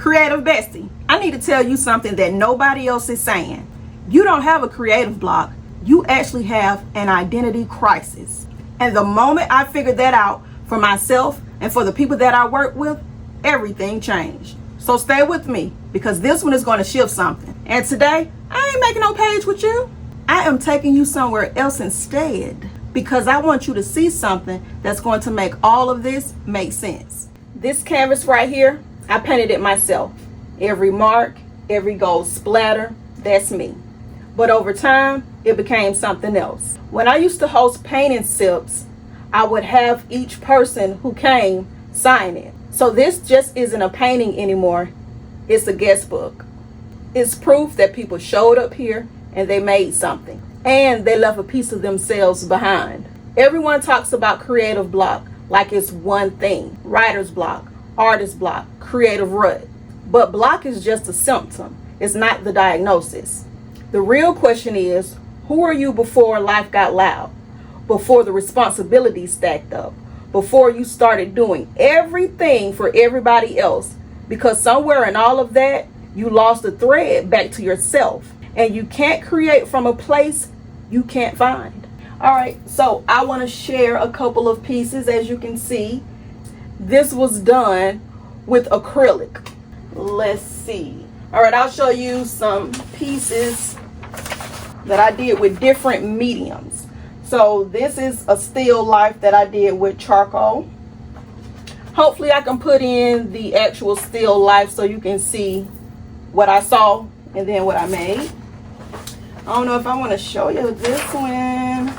Creative Bestie, I need to tell you something that nobody else is saying. You don't have a creative block. You actually have an identity crisis. And the moment I figured that out for myself and for the people that I work with, everything changed. So stay with me, because this one is going to shift something. And today, I ain't making no page with you. I am taking you somewhere else instead, because I want you to see something that's going to make all of this make sense. This canvas right here, I painted it myself. Every mark, every gold splatter, that's me. But over time, it became something else. When I used to host painting sips, I would have each person who came sign it. So this just isn't a painting anymore. It's a guest book. It's proof that people showed up here and they made something. And they left a piece of themselves behind. Everyone talks about creative block like it's one thing. Writer's block, artist block, creative rut. But block is just a symptom. It's not the diagnosis. The real question is, who are you before life got loud? Before the responsibilities stacked up? Before you started doing everything for everybody else? Because somewhere in all of that, you lost the thread back to yourself. And you can't create from a place you can't find. All right, so I want to share a couple of pieces. As you can see, this was done with acrylic. Let's see. All right, I'll show you some pieces that I did with different mediums. So this is a still life that I did with charcoal. Hopefully I can put in the actual still life so you can see what I saw and then what I made. I don't know if I want to show you this one.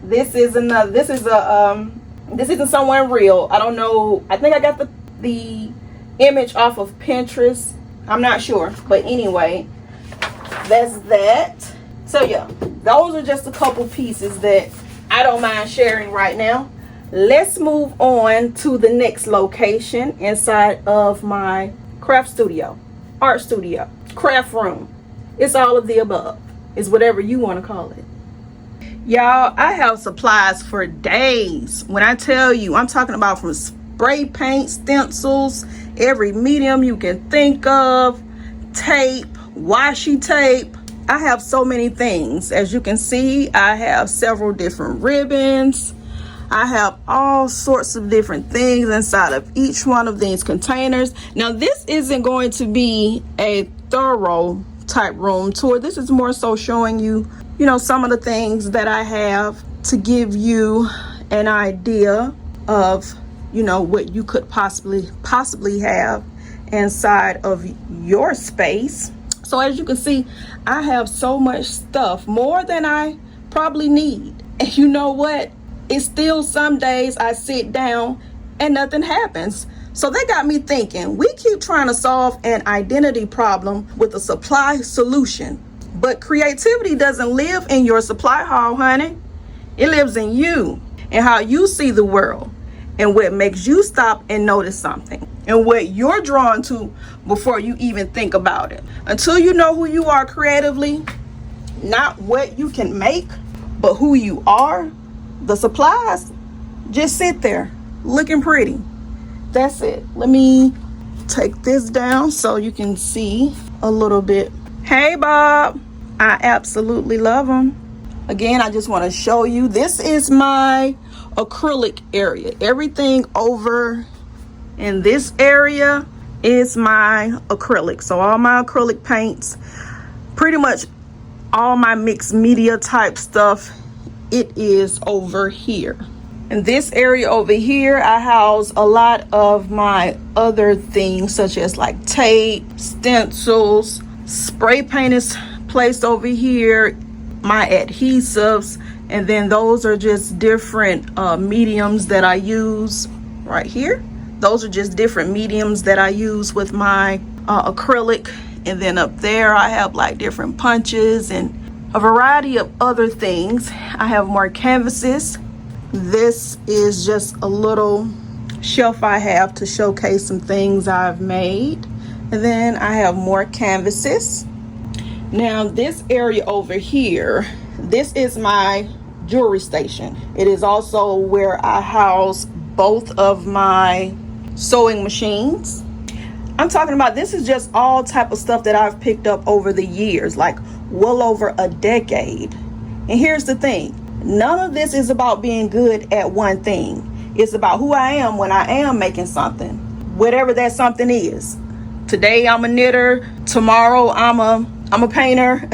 This is another, this isn't someone real. I don't know. I think I got the image off of Pinterest. I'm not sure. But anyway, that's that. So yeah, those are just a couple pieces that I don't mind sharing right now. Let's move on to the next location inside of my craft studio, art studio, craft room. It's all of the above. It's whatever you want to call it. Y'all, I have supplies for days. When I tell you, I'm talking about from spray paint, stencils, every medium you can think of, tape, washi tape. I have so many things. As you can see, I have several different ribbons. I have all sorts of different things inside of each one of these containers. Now, this isn't going to be a thorough type room tour. This is more so showing you, some of the things that I have to give you an idea of, what you could possibly have inside of your space. So as you can see, I have so much stuff, more than I probably need. And you know what? It's still some days I sit down and nothing happens. So they got me thinking, we keep trying to solve an identity problem with a supply solution. But creativity doesn't live in your supply hall, honey. It lives in you and how you see the world and what makes you stop and notice something and what you're drawn to before you even think about it. Until you know who you are creatively, not what you can make, but who you are, the supplies just sit there looking pretty. That's it. Let me take this down so you can see a little bit. Hey, Bob. I absolutely love them. Again, I just want to show you, this is my acrylic area. Everything over in this area is my acrylic. So all my acrylic paints, pretty much all my mixed media type stuff, it is over here. In this area over here, I house a lot of my other things, such as like tape, stencils, spray paint is placed over here, my adhesives, and then those are just different mediums that I use right here. Those are just different mediums that I use with my acrylic. And then up there, I have like different punches and a variety of other things. I have more canvases. This is just a little shelf I have to showcase some things I've made. And then I have more canvases. Now this area over here, this is my jewelry station. It is also where I house both of my sewing machines. I'm talking about, this is just all type of stuff that I've picked up over the years, like well over a decade. And here's the thing, none of this is about being good at one thing. It's about who I am when I am making something, whatever that something is. Today I'm a knitter, tomorrow I'm a painter.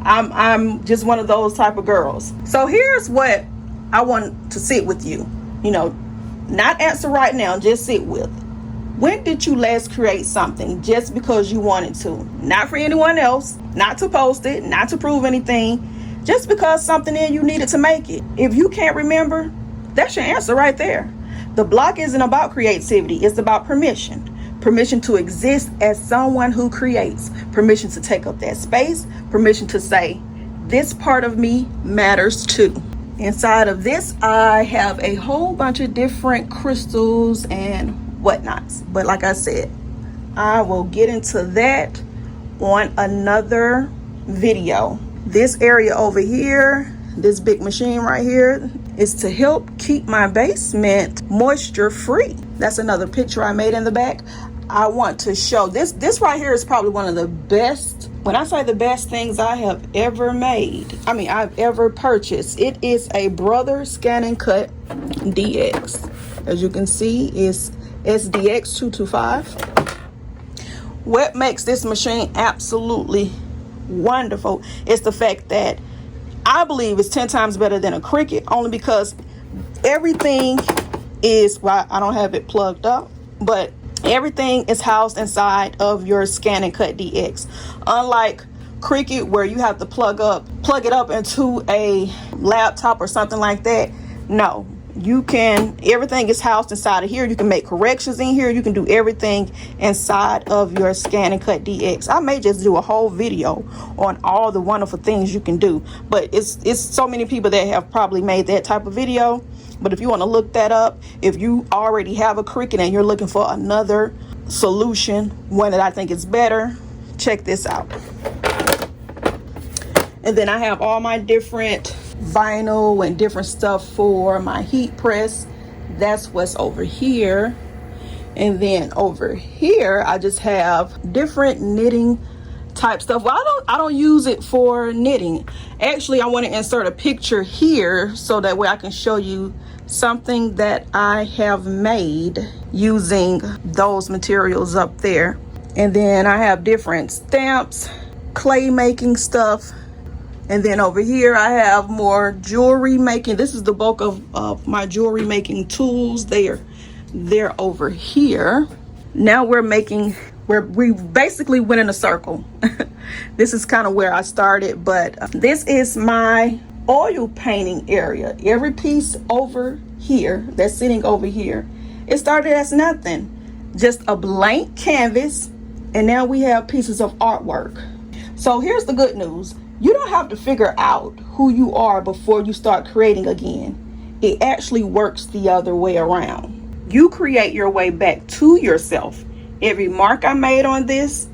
I'm just one of those type of girls. So here's what I want to sit with you. Not answer right now, just sit with. When did you last create something just because you wanted to? Not for anyone else, not to post it, not to prove anything, just because something in you needed to make it. If you can't remember, that's your answer right there. The block isn't about creativity, it's about permission. Permission to exist as someone who creates. Permission to take up that space. Permission to say, this part of me matters too. Inside of this, I have a whole bunch of different crystals and whatnots. But like I said, I will get into that on another video. This area over here, this big machine right here, is to help keep my basement moisture free. That's another picture I made in the back. I want to show this right here is probably one of the best, when I say the best things I have ever made, I've ever purchased. It is a Brother Scan and Cut DX. As you can see, it's SDX 225. What makes this machine absolutely wonderful is the fact that I believe it's 10 times better than a Cricut, only because everything is, well, I don't have it plugged up, but everything is housed inside of your Scan and Cut DX. Unlike Cricut, where you have to plug it up into a laptop or something like that. No, everything is housed inside of here. You can make corrections in here. You can do everything inside of your Scan and Cut DX. I may just do a whole video on all the wonderful things you can do, but it's so many people that have probably made that type of video. But if you want to look that up, if you already have a Cricut and you're looking for another solution, one that I think is better, check this out. And then I have all my different vinyl and different stuff for my heat press. That's what's over here. And then over here, I just have different knitting type stuff. Well, I don't use it for knitting. Actually, I want to insert a picture here so that way I can show you something that I have made using those materials up there. And then I have different stamps, clay making stuff. And then over here I have more jewelry making. This is the bulk of my jewelry making tools. They're over here. Now we basically went in a circle. This is kind of where I started, but this is my oil painting area. Every piece over here that's sitting over here, it started as nothing, just a blank canvas, and now we have pieces of artwork. So here's the good news. You don't have to figure out who you are before you start creating again. It actually works the other way around. You create your way back to yourself. Every mark I made on this,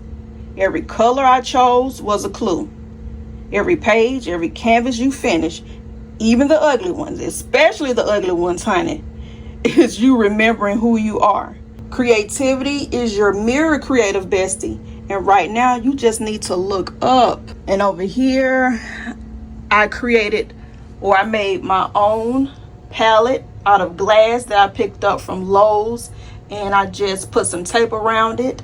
every color I chose was a clue. Every page, every canvas you finish, even the ugly ones, especially the ugly ones, honey, is you remembering who you are. Creativity is your mirror, creative bestie. And right now, you just need to look up. And over here, I made my own palette out of glass that I picked up from Lowe's. And I just put some tape around it.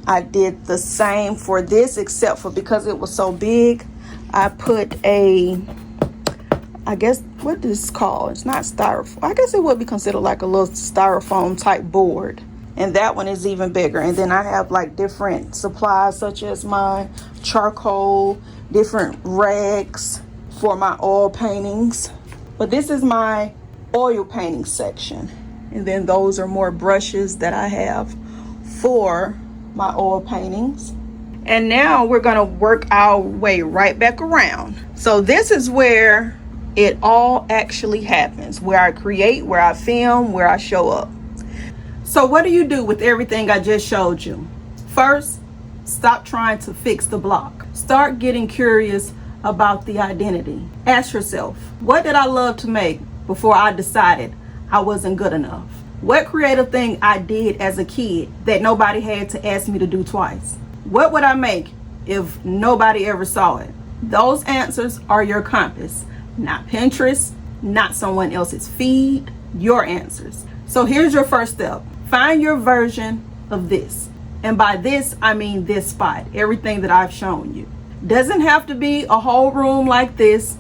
I did the same for this, except for because it was so big, I put I guess, what is this called? It's not styrofoam. I guess it would be considered like a little styrofoam type board. And that one is even bigger. And then I have like different supplies, such as my charcoal, different rags for my oil paintings. But this is my oil painting section. And then those are more brushes that I have for my oil paintings. And now we're gonna work our way right back around. So this is where it all actually happens, where I create, where I film, where I show up. So what do you do with everything I just showed you? First, stop trying to fix the block. Start getting curious about the identity. Ask yourself, what did I love to make before I decided I wasn't good enough? What creative thing I did as a kid that nobody had to ask me to do twice? What would I make if nobody ever saw it? Those answers are your compass, not Pinterest, not someone else's feed, your answers. So here's your first step. Find your version of this. And by this, I mean this spot, everything that I've shown you. Doesn't have to be a whole room like this.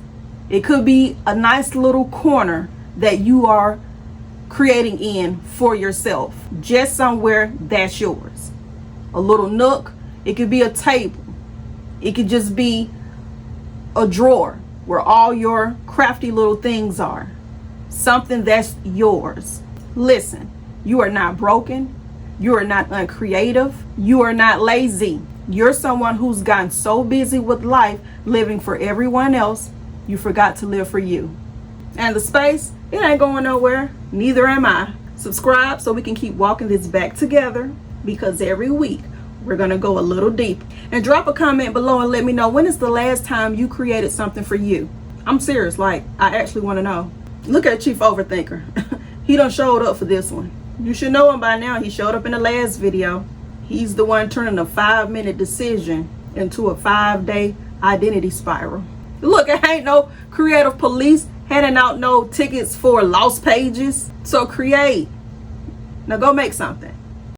It could be a nice little corner that you are creating in for yourself, just somewhere that's yours. A little nook. It could be a table. It could just be a drawer where all your crafty little things are. Something that's yours. Listen, you are not broken. You are not uncreative. You are not lazy. You're someone who's gotten so busy with life, living for everyone else, you forgot to live for you. And the space, it ain't going nowhere. Neither am I. Subscribe so we can keep walking this back together, because every week we're going to go a little deep. And drop a comment below and let me know, when is the last time you created something for you? I'm serious. Like, I actually want to know. Look at Chief Overthinker. He done showed up for this one. You should know him by now. He showed up in the last video. He's the one turning a 5-minute decision into a 5-day identity spiral. Look, it ain't no creative police handing out no tickets for lost pages. So create. Now go make something.